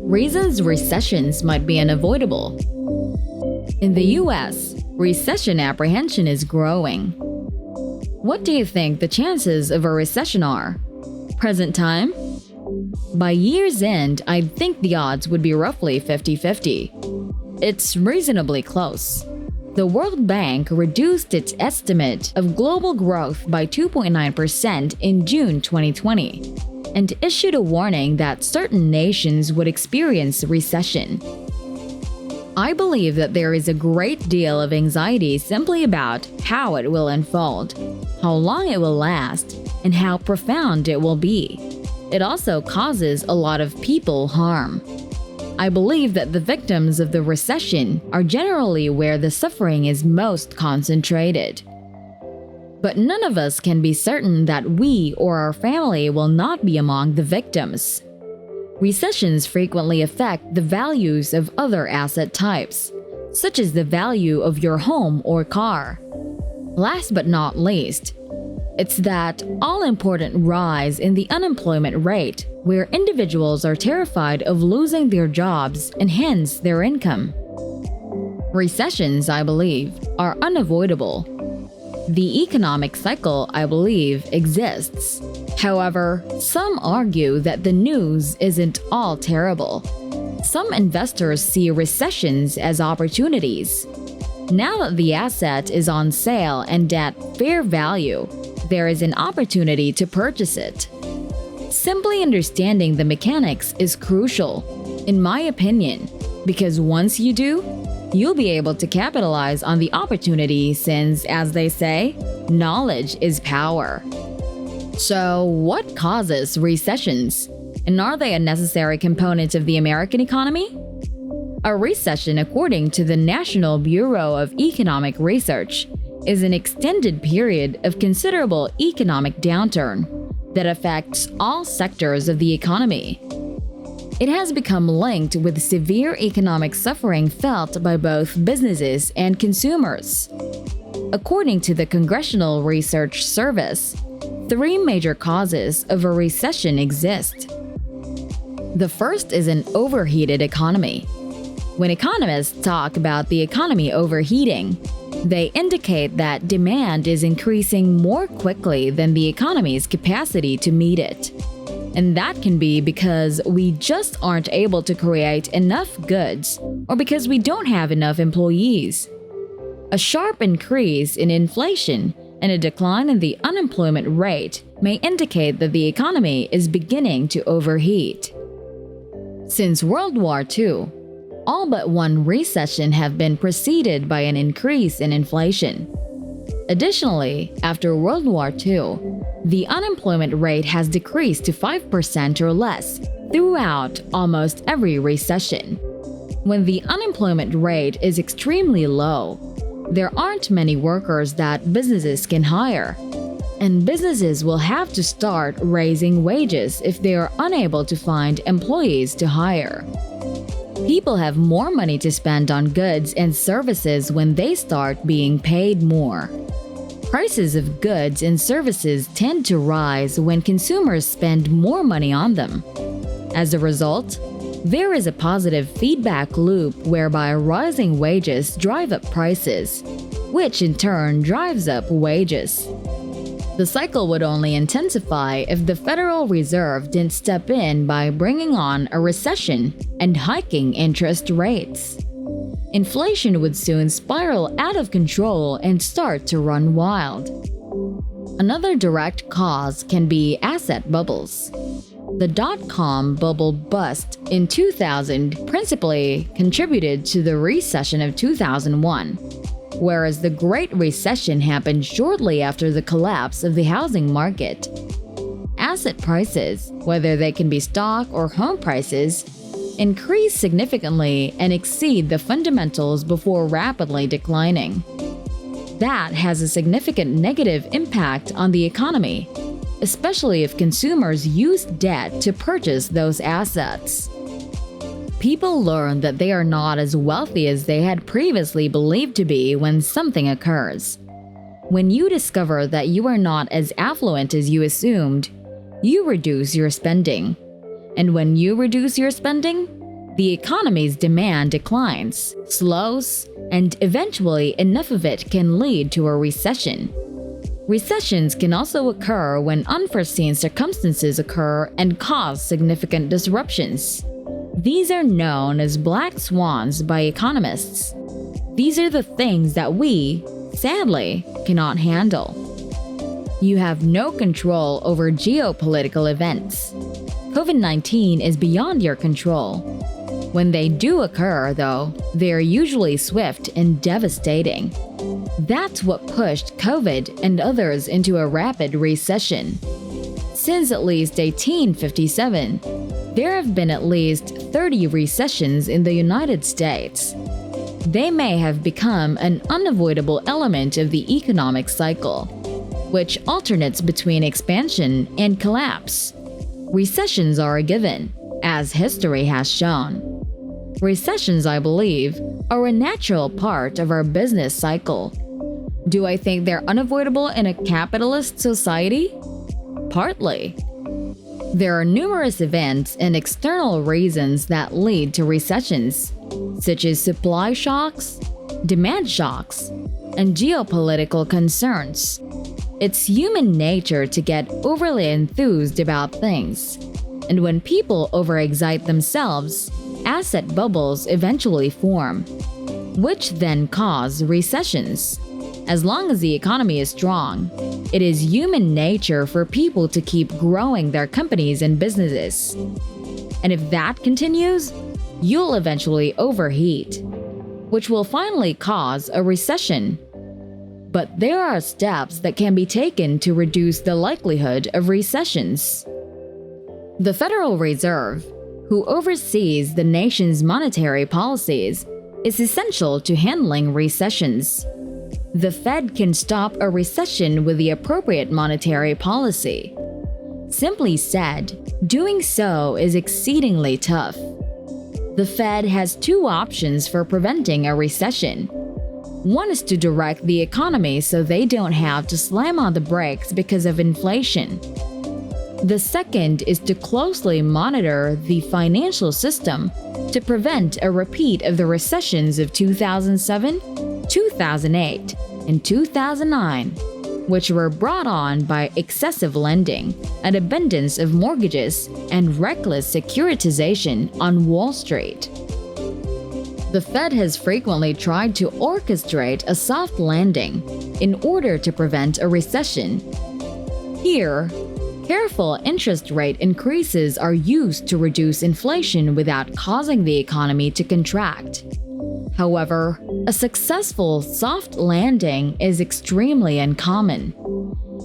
Reasons recessions might be unavoidable. In the US, recession apprehension is growing. What do you think the chances of a recession are? Present time? By year's end, I'd think the odds would be roughly 50-50. It's reasonably close. The World Bank reduced its estimate of global growth by 2.9% in June 2020 and issued a warning that certain nations would experience recession. I believe that there is a great deal of anxiety simply about how it will unfold, how long it will last, and how profound it will be. It also causes a lot of people harm. I believe that the victims of the recession are generally where the suffering is most concentrated. But none of us can be certain that we or our family will not be among the victims. Recessions frequently affect the values of other asset types, such as the value of your home or car. Last but not least, it's that all-important rise in the unemployment rate, where individuals are terrified of losing their jobs and hence their income. Recessions, I believe, are unavoidable. The economic cycle, I believe, exists. However, some argue that the news isn't all terrible. Some investors see recessions as opportunities. Now that the asset is on sale and at fair value, there is an opportunity to purchase it. Simply understanding the mechanics is crucial, in my opinion, because once you do, you'll be able to capitalize on the opportunity since, as they say, knowledge is power. So, what causes recessions? And are they a necessary component of the American economy? A recession, according to the National Bureau of Economic Research, is an extended period of considerable economic downturn that affects all sectors of the economy. It has become linked with severe economic suffering felt by both businesses and consumers. According to the Congressional Research Service, 3 major causes of a recession exist. The first is an overheated economy. When economists talk about the economy overheating, they indicate that demand is increasing more quickly than the economy's capacity to meet it. And that can be because we just aren't able to create enough goods or because we don't have enough employees. A sharp increase in inflation and a decline in the unemployment rate may indicate that the economy is beginning to overheat. Since World War II, all but one recession have been preceded by an increase in inflation. Additionally, after World War II, the unemployment rate has decreased to 5% or less throughout almost every recession. When the unemployment rate is extremely low, there aren't many workers that businesses can hire, and businesses will have to start raising wages if they are unable to find employees to hire. People have more money to spend on goods and services when they start being paid more. Prices of goods and services tend to rise when consumers spend more money on them. As a result, there is a positive feedback loop whereby rising wages drive up prices, which in turn drives up wages. The cycle would only intensify if the Federal Reserve didn't step in by bringing on a recession and hiking interest rates. Inflation would soon spiral out of control and start to run wild. Another direct cause can be asset bubbles. The dot-com bubble bust in 2000 principally contributed to the recession of 2001, whereas the Great Recession happened shortly after the collapse of the housing market. Asset prices, whether they can be stock or home prices, increase significantly and exceed the fundamentals before rapidly declining. That has a significant negative impact on the economy, especially if consumers use debt to purchase those assets. People learn that they are not as wealthy as they had previously believed to be when something occurs. When you discover that you are not as affluent as you assumed, you reduce your spending. And when you reduce your spending, the economy's demand declines, slows, and eventually enough of it can lead to a recession. Recessions can also occur when unforeseen circumstances occur and cause significant disruptions. These are known as black swans by economists. These are the things that we, sadly, cannot handle. You have no control over geopolitical events. COVID-19 is beyond your control. When they do occur, though, they are usually swift and devastating. That's what pushed COVID and others into a rapid recession. Since at least 1857, there have been at least 30 recessions in the United States. They may have become an unavoidable element of the economic cycle, which alternates between expansion and collapse. Recessions are a given, as history has shown. Recessions, I believe, are a natural part of our business cycle. Do I think they're unavoidable in a capitalist society? Partly. There are numerous events and external reasons that lead to recessions, such as supply shocks, demand shocks, and geopolitical concerns. It's human nature to get overly enthused about things, and when people overexcite themselves, asset bubbles eventually form, which then cause recessions. As long as the economy is strong, it is human nature for people to keep growing their companies and businesses. And if that continues, you'll eventually overheat, which will finally cause a recession. But there are steps that can be taken to reduce the likelihood of recessions. The Federal Reserve, who oversees the nation's monetary policies, is essential to handling recessions. The Fed can stop a recession with the appropriate monetary policy. Simply said, doing so is exceedingly tough. The Fed has two options for preventing a recession. One is to direct the economy so they don't have to slam on the brakes because of inflation. The second is to closely monitor the financial system to prevent a repeat of the recessions of 2007, 2008, and 2009, which were brought on by excessive lending, an abundance of mortgages, and reckless securitization on Wall Street. The Fed has frequently tried to orchestrate a soft landing in order to prevent a recession. Here, careful interest rate increases are used to reduce inflation without causing the economy to contract. However, a successful soft landing is extremely uncommon.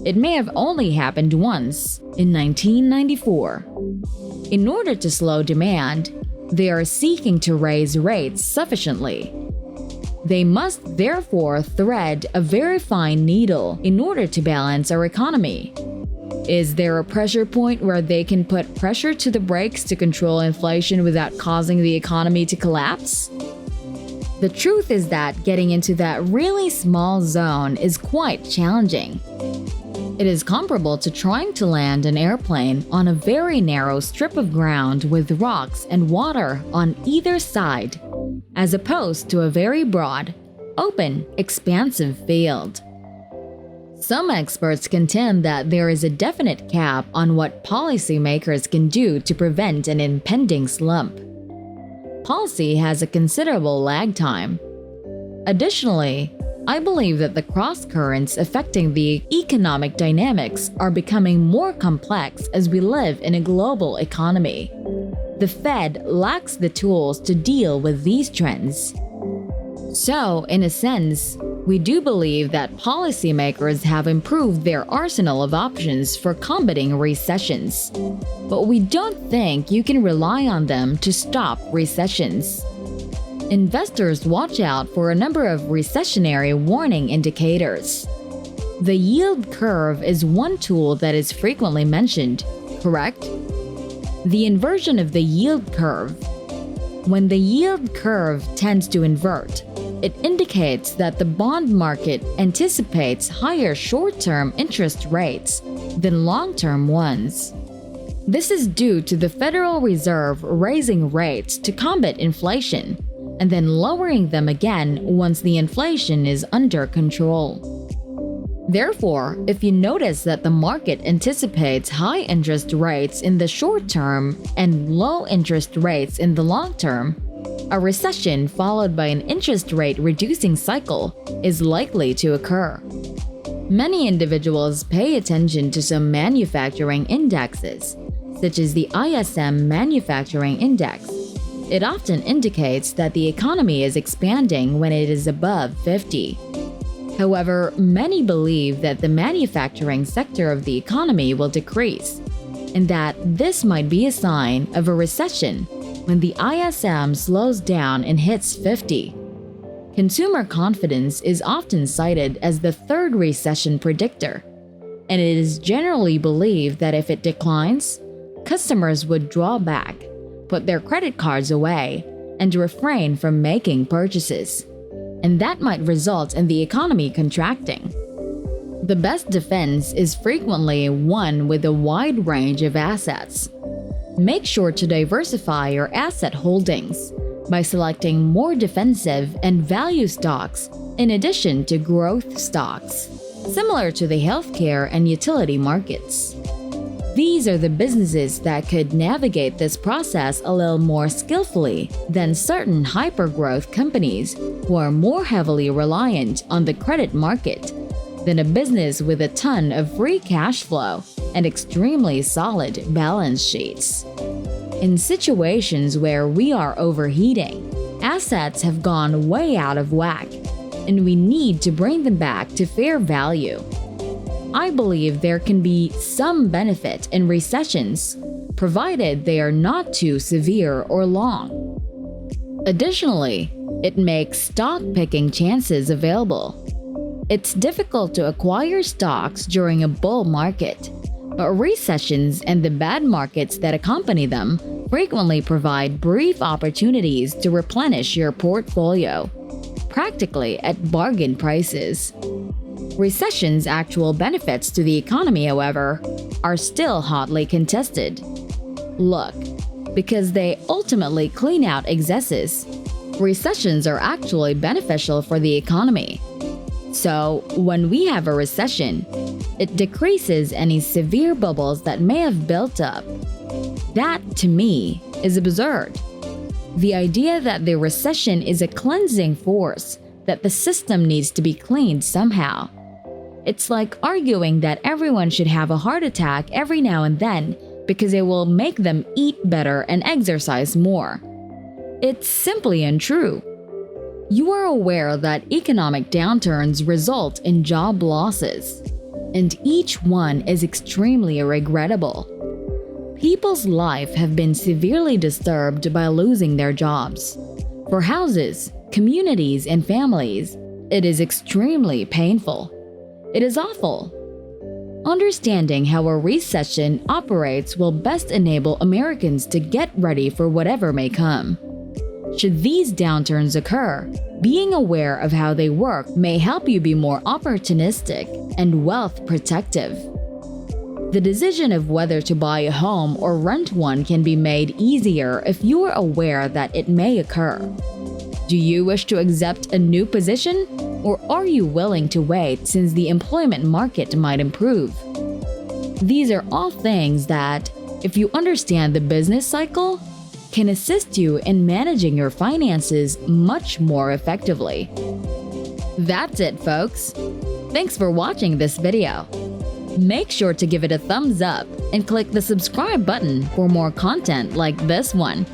It may have only happened once, in 1994. In order to slow demand, they are seeking to raise rates sufficiently. They must therefore thread a very fine needle in order to balance our economy. Is there a pressure point where they can put pressure to the brakes to control inflation without causing the economy to collapse? The truth is that getting into that really small zone is quite challenging. It is comparable to trying to land an airplane on a very narrow strip of ground with rocks and water on either side, as opposed to a very broad, open, expansive field. Some experts contend that there is a definite cap on what policymakers can do to prevent an impending slump. Policy has a considerable lag time. Additionally, I believe that the cross-currents affecting the economic dynamics are becoming more complex as we live in a global economy. The Fed lacks the tools to deal with these trends. So, in a sense, we do believe that policymakers have improved their arsenal of options for combating recessions. But we don't think you can rely on them to stop recessions. Investors watch out for a number of recessionary warning indicators. The yield curve is one tool that is frequently mentioned, correct? The inversion of the yield curve. When the yield curve tends to invert, it indicates that the bond market anticipates higher short-term interest rates than long-term ones. This is due to the Federal Reserve raising rates to combat inflation and then lowering them again once the inflation is under control. Therefore, if you notice that the market anticipates high interest rates in the short term and low interest rates in the long term, a recession followed by an interest rate reducing cycle is likely to occur. Many individuals pay attention to some manufacturing indexes, such as the ISM Manufacturing Index. It often indicates that the economy is expanding when it is above 50. However, many believe that the manufacturing sector of the economy will decrease, and that this might be a sign of a recession when the ISM slows down and hits 50. Consumer confidence is often cited as the third recession predictor, and it is generally believed that if it declines, customers would draw back, put their credit cards away, and refrain from making purchases. And that might result in the economy contracting. The best defense is frequently one with a wide range of assets. Make sure to diversify your asset holdings by selecting more defensive and value stocks in addition to growth stocks, similar to the healthcare and utility markets. These are the businesses that could navigate this process a little more skillfully than certain hyper-growth companies who are more heavily reliant on the credit market than a business with a ton of free cash flow and extremely solid balance sheets. In situations where we are overheating, assets have gone way out of whack, and we need to bring them back to fair value. I believe there can be some benefit in recessions, provided they are not too severe or long. Additionally, it makes stock-picking chances available. It's difficult to acquire stocks during a bull market, but recessions and the bad markets that accompany them frequently provide brief opportunities to replenish your portfolio, practically at bargain prices. Recession's actual benefits to the economy, however, are still hotly contested. Look, because they ultimately clean out excesses, recessions are actually beneficial for the economy. So, when we have a recession, it decreases any severe bubbles that may have built up. That, to me, is absurd. The idea that the recession is a cleansing force, that the system needs to be cleaned somehow. It's like arguing that everyone should have a heart attack every now and then because it will make them eat better and exercise more. It's simply untrue. You are aware that economic downturns result in job losses, and each one is extremely regrettable. People's lives have been severely disturbed by losing their jobs. For houses, communities, and families, it is extremely painful. It is awful. Understanding how a recession operates will best enable Americans to get ready for whatever may come. Should these downturns occur, being aware of how they work may help you be more opportunistic and wealth protective. The decision of whether to buy a home or rent one can be made easier if you are aware that it may occur. Do you wish to accept a new position, or are you willing to wait since the employment market might improve? These are all things that, if you understand the business cycle, can assist you in managing your finances much more effectively. That's it, folks. Thanks for watching this video. Make sure to give it a thumbs up and click the subscribe button for more content like this one.